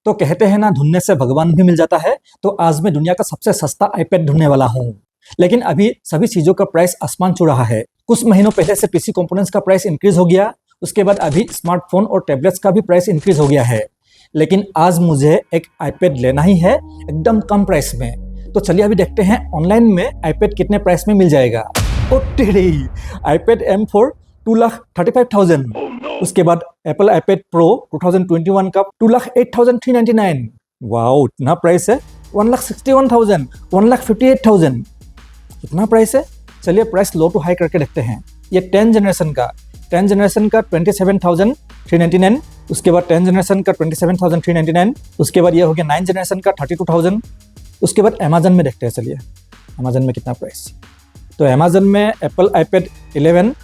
तो कहते हैं ना, ढूंढने से भगवान भी मिल जाता है। तो आज मैं दुनिया का सबसे सस्ता आईपैड ढूंढने वाला हूँ। लेकिन अभी सभी चीज़ों का प्राइस आसमान छू रहा है। कुछ महीनों पहले से पीसी कंपोनेंट्स का प्राइस इंक्रीज हो गया, उसके बाद अभी स्मार्टफोन और टैबलेट्स का भी प्राइस इंक्रीज हो गया है। लेकिन आज मुझे एक आईपैड लेना ही है, एकदम कम प्राइस में। तो चलिए अभी देखते हैं ऑनलाइन में आईपैड कितने प्राइस में मिल जाएगा। ओ तेरी, आईपैड M4 2,35,000। उसके बाद एप्पल आईपैड प्रो 2021 का 2,08,399। वाओ, इतना प्राइस है। 1,61,000, 1,58,000, इतना प्राइस है। चलिए प्राइस लो टू हाई करके देखते हैं। ये 10 जनरेशन का 27,399। उसके बाद 10 जनरेशन का 27,399। उसके बाद ये हो गया 9 जनरेशन का 32,000। उसके बाद अमेजन में देखते हैं। चलिए अमेजन में कितना प्राइस। तो अमेजन में एप्पल आईपैड 11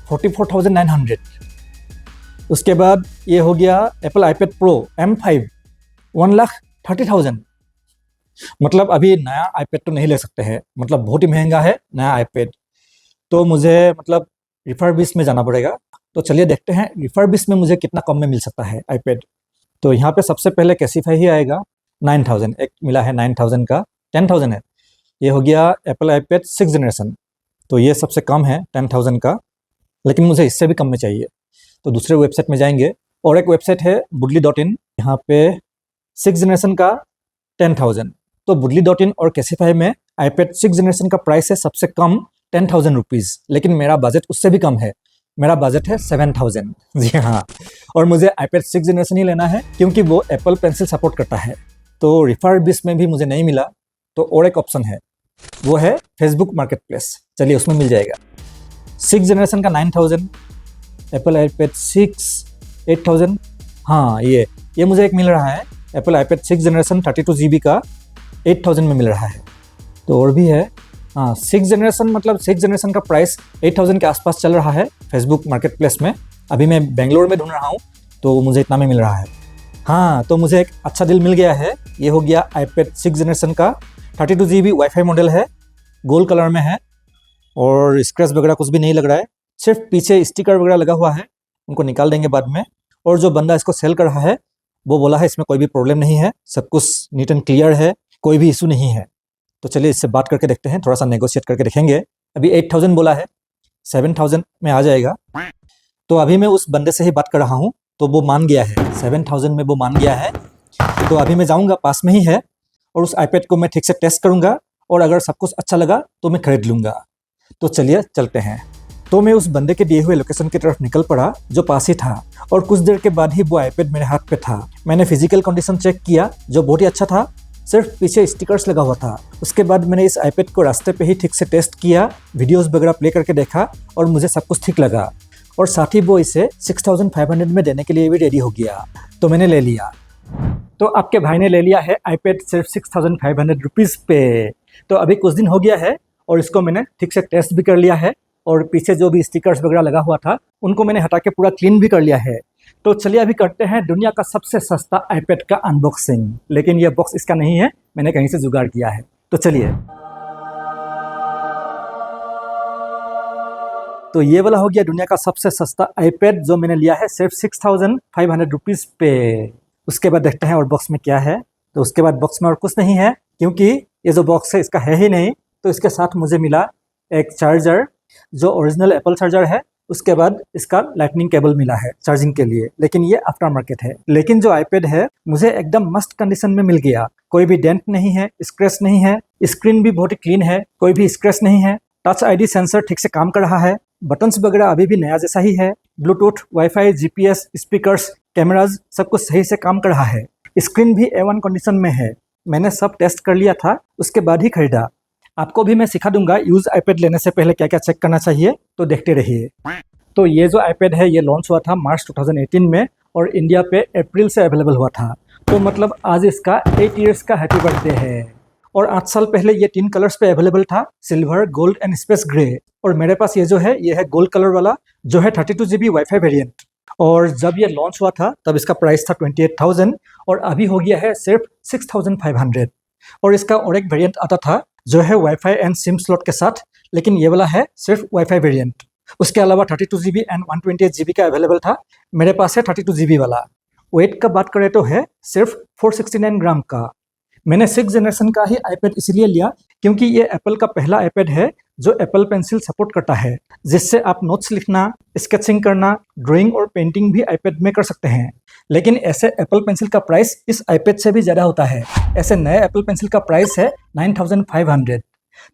44,900। उसके बाद ये हो गया एप्पल आईपैड प्रो M5 1,30,000। मतलब अभी नया आईपैड तो नहीं ले सकते हैं, मतलब बहुत ही महंगा है नया आईपैड। तो मुझे मतलब रिफर्बिश में जाना पड़ेगा। तो चलिए देखते हैं रिफर्बिश में मुझे कितना कम में मिल सकता है आईपैड। तो यहाँ पे सबसे पहले कैसीफाई ही आएगा। 9,000 एक मिला है, 9,000 का 10,000 है। ये हो गया एप्पल आईपैड 6 जनरेशन। तो ये सबसे कम है 10,000 का, लेकिन मुझे इससे भी कम में चाहिए। तो दूसरे वेबसाइट में जाएंगे, और एक वेबसाइट है budly.in। यहाँ पे 6 जनरेशन का 10,000। तो budly.in और कैसीफाई में आईपैड 6 जनरेशन का प्राइस है सबसे कम 10,000 रुपीज़। लेकिन मेरा बजट उससे भी कम है, मेरा बजट है 7,000। जी हाँ, और मुझे आईपैड 6 जनरेशन ही लेना है क्योंकि वो एप्पल पेंसिल सपोर्ट करता है। तो रिफर्बिश में भी मुझे नहीं मिला, तो और एक ऑप्शन है, वो है फेसबुक मार्केट प्लेस। चलिए उसमें मिल जाएगा। 6 जनरेशन का 9,000, एप्पल आईपैड 6 8,000। हाँ, ये मुझे एक मिल रहा है, एप्पल आईपैड 6 जनरेशन 32 GB का 8,000 में मिल रहा है। तो और भी है। हाँ, 6 जनरेशन मतलब 6 जनरेशन का प्राइस 8,000 के आसपास चल रहा है फेसबुक मार्केट प्लेस में। अभी मैं बेंगलोर में ढूंढ रहा हूँ, तो मुझे इतना में मिल रहा है। हाँ, तो मुझे एक अच्छा डील मिल गया है। ये हो गया आईपैड 6 जनरेशन का 32 GB वाईफाई मॉडल है, गोल्ड कलर में है, और स्क्रैच वगैरह कुछ भी नहीं लग रहा है। सिर्फ पीछे स्टिकर वगैरह लगा हुआ है, उनको निकाल देंगे बाद में। और जो बंदा इसको सेल कर रहा है वो बोला है इसमें कोई भी प्रॉब्लम नहीं है, सब कुछ नीट एंड क्लियर है, कोई भी इशू नहीं है। तो चलिए इससे बात करके देखते हैं, थोड़ा सा नेगोशिएट करके देखेंगे। अभी 8,000 बोला है, 7,000 में आ जाएगा। तो अभी मैं उस बंदे से ही बात कर रहा हूँ, तो वो मान गया है 7,000 में, वो मान गया है। तो अभी मैं जाऊँगा, पास में ही है, और उस आईपैड को मैं ठीक से टेस्ट करूँगा, और अगर सब कुछ अच्छा लगा तो मैं खरीद लूँगा। तो चलिए चलते हैं। तो मैं उस बंदे के दिए हुए लोकेशन की तरफ निकल पड़ा जो पास ही था, और कुछ देर के बाद ही वो आईपैड मेरे हाथ पे था। मैंने फिजिकल कंडीशन चेक किया जो बहुत ही अच्छा था, सिर्फ पीछे स्टिकर्स लगा हुआ था। उसके बाद मैंने इस आईपैड को रास्ते पे ही ठीक से टेस्ट किया, वीडियोस वगैरह प्ले करके देखा, और मुझे सब कुछ ठीक लगा। और साथ ही वो इसे 6,500 में देने के लिए भी रेडी हो गया। तो मैंने ले लिया। तो आपके भाई ने ले लिया है आईपैड सिर्फ 6,500 रुपीज़ पे। तो अभी कुछ दिन हो गया है, और इसको मैंने ठीक से टेस्ट भी कर लिया है, और पीछे जो भी स्टिकर्स वगैरह लगा हुआ था उनको मैंने हटा के पूरा क्लीन भी कर लिया है। तो चलिए अभी करते हैं दुनिया का सबसे सस्ता आईपैड का अनबॉक्सिंग। लेकिन ये बॉक्स इसका नहीं है, मैंने कहीं से जुगाड़ किया है। तो चलिए। तो ये वाला हो गया दुनिया का सबसे सस्ता आईपैड, जो मैंने लिया है सिर्फ 6,500 रुपीज़ पे। उसके बाद देखते हैं और बॉक्स में क्या है। तो उसके बाद बॉक्स में और कुछ नहीं है, क्योंकि ये जो बॉक्स है इसका है ही नहीं। तो इसके साथ मुझे मिला एक चार्जर, जो ओरिजिनल एप्पल चार्जर है। उसके बाद इसका लाइटनिंग केबल मिला है चार्जिंग के लिए, लेकिन ये आफ्टर मार्केट है। लेकिन जो आईपैड है मुझे एकदम मस्त कंडीशन में मिल गया। कोई भी डेंट नहीं है, स्क्रैच नहीं है, स्क्रीन भी बहुत ही क्लीन है, कोई भी स्क्रैच नहीं है। टच आईडी सेंसर ठीक से काम कर रहा है, बटन्स वगैरह अभी भी नया जैसा ही है। Bluetooth, wifi, GPS, speakers, cameras सब कुछ सही से काम कर रहा है। स्क्रीन भी A1 कंडीशन में है। मैंने सब टेस्ट कर लिया था, उसके बाद ही खरीदा। आपको भी मैं सिखा दूंगा यूज आईपैड लेने से पहले क्या क्या चेक करना चाहिए, तो देखते रहिए। तो ये जो आईपैड है ये लॉन्च हुआ था मार्च 2018 में, और इंडिया पे अप्रैल से अवेलेबल हुआ था। तो मतलब आज इसका 8 इयर्स का हैप्पी बर्थडे है। और 8 साल पहले ये 3 कलर्स पे अवेलेबल था, silver, gold and space grey. और मेरे पास ये जो है ये है गोल्ड कलर वाला, जो है 32 GB वाईफाई वेरिएंट। और जब ये लॉन्च हुआ था तब इसका प्राइस था 28,000, और अभी हो गया है सिर्फ 6,500। और इसका और एक वेरिएंट आता था जो है वाईफाई एंड सिम स्लॉट के साथ, लेकिन ये वाला है सिर्फ वाईफाई वेरिएंट। उसके अलावा 32 GB एंड 128 GB का अवेलेबल था। मेरे पास है 32 GB वाला। वेट का बात करें तो है सिर्फ 469 ग्राम का। मैंने 6th जनरेशन का ही आईपैड इसलिए लिया क्योंकि ये एप्पल का पहला आईपैड है जो एप्पल पेंसिल सपोर्ट करता है, जिससे आप नोट्स लिखना, स्केचिंग करना, ड्राइंग और पेंटिंग भी आईपैड में कर सकते हैं। लेकिन ऐसे एप्पल पेंसिल का प्राइस इस आईपैड से भी ज़्यादा होता है। ऐसे नए एप्पल पेंसिल का प्राइस है 9500।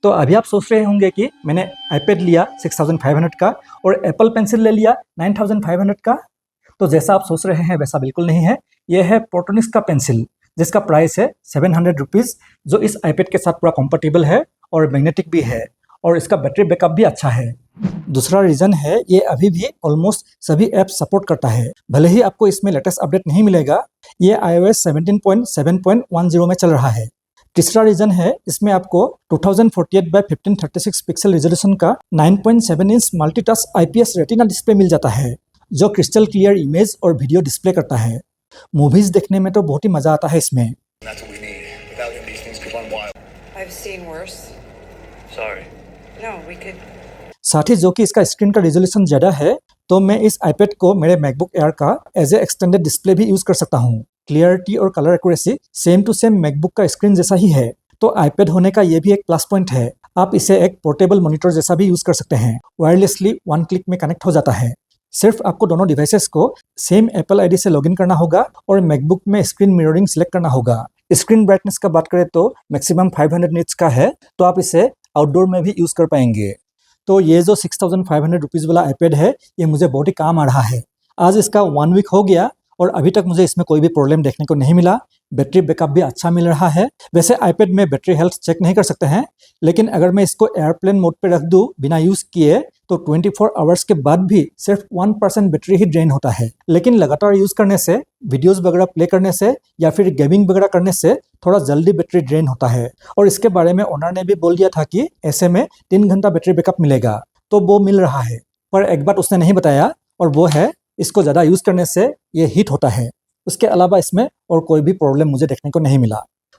तो अभी आप सोच रहे होंगे कि मैंने आईपैड लिया 6500 का और एप्पल पेंसिल ले लिया 9500 का। तो जैसा आप सोच रहे हैं वैसा बिल्कुल नहीं है। यह है प्रोटोनिक्स का पेंसिल जिसका प्राइस है 700 रुपीज़, जो इस आईपैड के साथ पूरा कंपेटेबल है और मैग्नेटिक भी है और इसका बैटरी बैकअप भी अच्छा है। दूसरा रीज़न है ये अभी भी ऑलमोस्ट सभी ऐप्स सपोर्ट करता है, भले ही आपको इसमें लेटेस्ट अपडेट नहीं मिलेगा। ये iOS 17.7.10 में चल रहा है। तीसरा रीज़न है इसमें आपको 2048 by 1536 पिक्सल रिजोल्यूशन का 9.7 inch multitouch IPS retina display मिल जाता है, जो क्रिस्टल क्लियर इमेज और वीडियो डिस्प्ले करता है। मूवीज देखने में तो बहुत ही मजा आता है इसमें। That's what we need. Without him, these things could run wild. I've seen worse. Sorry. No, we could. साथ ही जो कि इसका स्क्रीन का रिजोल्यूशन ज़्यादा है, तो मैं इस आईपैड को मेरे मैकबुक एयर का एज ए एक्सटेंडेड डिस्प्ले भी यूज़ कर सकता हूँ। क्लियरिटी और colour accuracy same to same MacBook का स्क्रीन जैसा ही है, तो आईपैड होने का ये भी एक प्लस पॉइंट है। आप इसे एक पोर्टेबल मॉनिटर जैसा भी यूज़ कर सकते हैं। वायरलेसली 1 क्लिक में कनेक्ट हो जाता है। सिर्फ आपको दोनों डिवाइसेस को सेम एप्पल आईडी से लॉगिन करना होगा और मैकबुक में स्क्रीन मिररिंग सिलेक्ट करना होगा। स्क्रीन ब्राइटनेस का बात करें तो मैक्सिमम 500 निट्स का है, तो आप इसे आउटडोर में भी यूज़ कर पाएंगे। तो ये जो 6500 रुपीज़ वाला आईपैड है, ये मुझे बहुत ही काम आ रहा है। आज इसका 1 वीक हो गया और अभी तक मुझे इसमें कोई भी प्रॉब्लम देखने को नहीं मिला। बैटरी बैकअप भी अच्छा मिल रहा है। वैसे आईपैड में बैटरी हेल्थ चेक नहीं कर सकते हैं, लेकिन अगर मैं इसको एयरप्लेन मोड पे रख दूँ बिना यूज़ किए तो 24 आवर्स के बाद भी सिर्फ 1% बैटरी ही ड्रेन होता है। लेकिन लगातार यूज़ करने से, वीडियोस वगैरह प्ले करने से या फिर गेमिंग वगैरह करने से थोड़ा जल्दी बैटरी ड्रेन होता है। और इसके बारे में ओनर ने भी बोल दिया था कि ऐसे में 3 घंटा बैटरी बैकअप मिलेगा, तो वो मिल रहा है। पर एक बात उसने नहीं बताया, और वो है इसको ज़्यादा यूज़ करने से ये हीट होता है। उसके अलावा इसमें और कोई भी प्रॉब्लम मुझे देखने को नहीं मिला।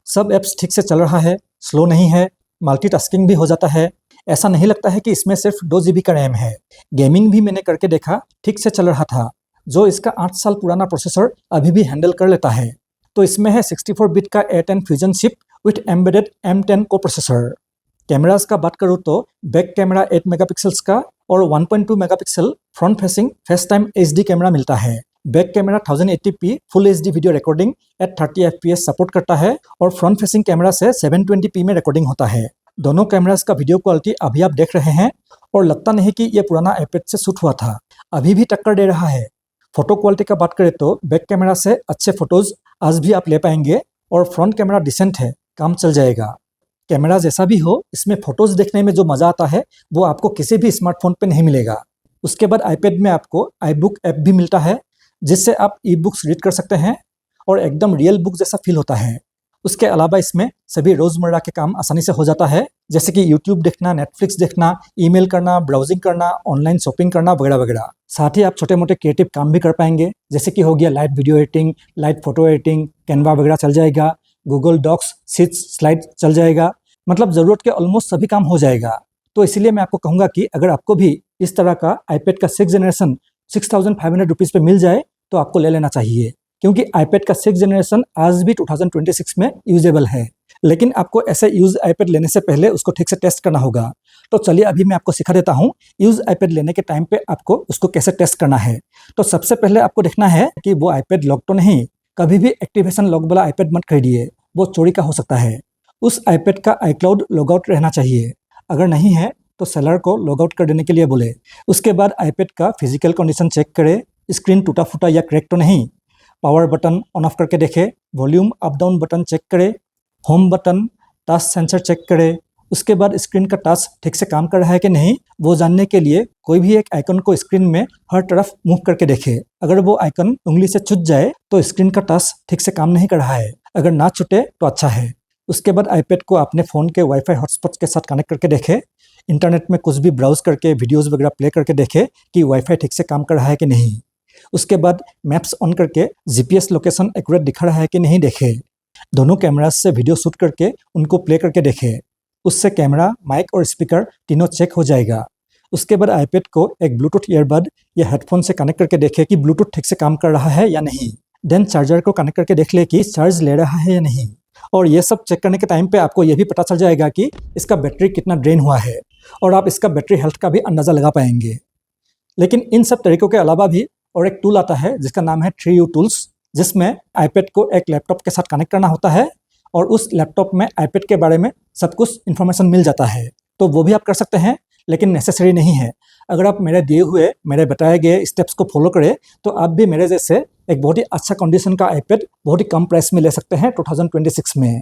सब ऐप्स ठीक से चल रहा है, स्लो नहीं है, मल्टीटास्किंग भी हो जाता है। ऐसा नहीं लगता है कि इसमें सिर्फ 2 GB का रैम है। गेमिंग भी मैंने करके देखा, ठीक से चल रहा था। जो इसका 8 साल पुराना प्रोसेसर अभी भी हैंडल कर लेता है। तो इसमें है 64 बिट का A10 fusion chip with embedded M10 को प्रोसेसर। कैमरास का बात करूँ तो बैक कैमरा 8 मेगापिक्सल्स का और 1.2 megapixel front facing face time HD camera मिलता है। Back camera 1080p full HD video recording at 30 FPS support करता है और फ्रंट फेसिंग कैमरा से 720p में रिकॉर्डिंग होता है। दोनों कैमरास का वीडियो क्वालिटी अभी आप देख रहे हैं और लगता नहीं कि ये पुराना आईपैड से शूट हुआ था, अभी भी टक्कर दे रहा है। फोटो क्वालिटी का बात करें तो बैक कैमरा से अच्छे फोटोज आज भी आप ले पाएंगे और फ्रंट कैमरा डिसेंट है, काम चल जाएगा। कैमरा जैसा भी हो, इसमें फोटोज देखने में जो मज़ा आता है वो आपको किसी भी स्मार्टफोन पे नहीं मिलेगा। उसके बाद आईपैड में आपको iBook ऐप भी मिलता है, जिससे आप ई बुक्स रीड कर सकते हैं और एकदम रियल बुक जैसा फील होता है। उसके अलावा इसमें सभी रोज़मर्रा के काम आसानी से हो जाता है, जैसे कि यूट्यूब देखना, नेटफ्लिक्स देखना, ईमेल करना, ब्राउजिंग करना, ऑनलाइन शॉपिंग करना वगैरह वगैरह। साथ ही आप छोटे मोटे क्रिएटिव काम भी कर पाएंगे, जैसे कि हो गया light video editing, light photo editing, Canva वगैरह चल जाएगा, गूगल डॉक्स, शीट्स, स्लाइड चल जाएगा। मतलब ज़रूरत के ऑलमोस्ट सभी काम हो जाएगा। तो इसलिए मैं आपको कहूँगा कि अगर आपको भी इस तरह का आईपैड का 6th जनरेशन 6500 रुपीज़ पे मिल जाए तो आपको ले लेना चाहिए, क्योंकि आईपैड का 6th जनरेशन आज भी 2026 में यूजेबल है। लेकिन आपको ऐसे यूज आईपैड लेने से पहले उसको ठीक से टेस्ट करना होगा। तो चलिए अभी मैं आपको सिखा देता हूँ यूज आईपैड लेने के टाइम पे आपको उसको कैसे टेस्ट करना है। तो सबसे पहले आपको देखना है कि वो आईपैड लॉक तो नहीं। कभी भी एक्टिवेशन लॉक वाला आईपैड मत खरीदिए, वो चोरी का हो सकता है। उस आईपैड का iCloud लॉगआउट रहना चाहिए, अगर नहीं है तो सेलर को लॉगआउट कर देने के लिए बोले। उसके बाद आईपैड का फिजिकल कंडीशन चेक करें, स्क्रीन टूटा फूटा या क्रैक तो नहीं। पावर बटन ऑन ऑफ करके देखें, volume up down button check करें, home button, touch sensor check करें। उसके बाद स्क्रीन का टच ठीक से काम कर रहा है कि नहीं, वो जानने के लिए कोई भी एक आइकन को स्क्रीन में हर तरफ मूव करके देखें। अगर वो आइकन उंगली से छूट जाए तो स्क्रीन का टच ठीक से काम नहीं कर रहा है, अगर ना छूटे तो अच्छा है। उसके बाद आईपैड को अपने फ़ोन के वाईफाई हॉटस्पॉट के साथ कनेक्ट करके देखें। इंटरनेट में कुछ भी ब्राउज करके वीडियोस वगैरह प्ले करके देखें कि वाईफाई ठीक से काम कर रहा है कि नहीं। उसके बाद मैप्स ऑन करके जीपीएस लोकेशन एक्यूरेट दिखा रहा है कि नहीं देखें। दोनों कैमरास से वीडियो शूट करके उनको प्ले करके देखें। उससे कैमरा, माइक और स्पीकर तीनों चेक हो जाएगा। उसके बाद आईपैड को एक ब्लूटूथ ईयरबड या हेडफोन से कनेक्ट करके देखें कि ब्लूटूथ ठीक से काम कर रहा है या नहीं। देन चार्जर को कनेक्ट करके देख ले कि चार्ज ले रहा है या नहीं। और ये सब चेक करने के टाइम पे आपको ये भी पता चल जाएगा कि इसका बैटरी कितना ड्रेन हुआ है और आप इसका बैटरी हेल्थ का भी अंदाज़ा लगा पाएंगे। लेकिन इन सब तरीकों के अलावा भी और एक टूल आता है जिसका नाम है 3U टूल्स, जिसमें आईपैड को एक लैपटॉप के साथ कनेक्ट करना होता है और उस लैपटॉप में आईपैड के बारे में सब कुछ इन्फॉर्मेशन मिल जाता है। तो वो भी आप कर सकते हैं, लेकिन नेसेसरी नहीं है। अगर आप मेरे बताए गए स्टेप्स को फॉलो करें तो आप भी मेरे जैसे एक बहुत ही अच्छा कंडीशन का आईपैड बहुत ही कम प्राइस में ले सकते हैं 2026 में।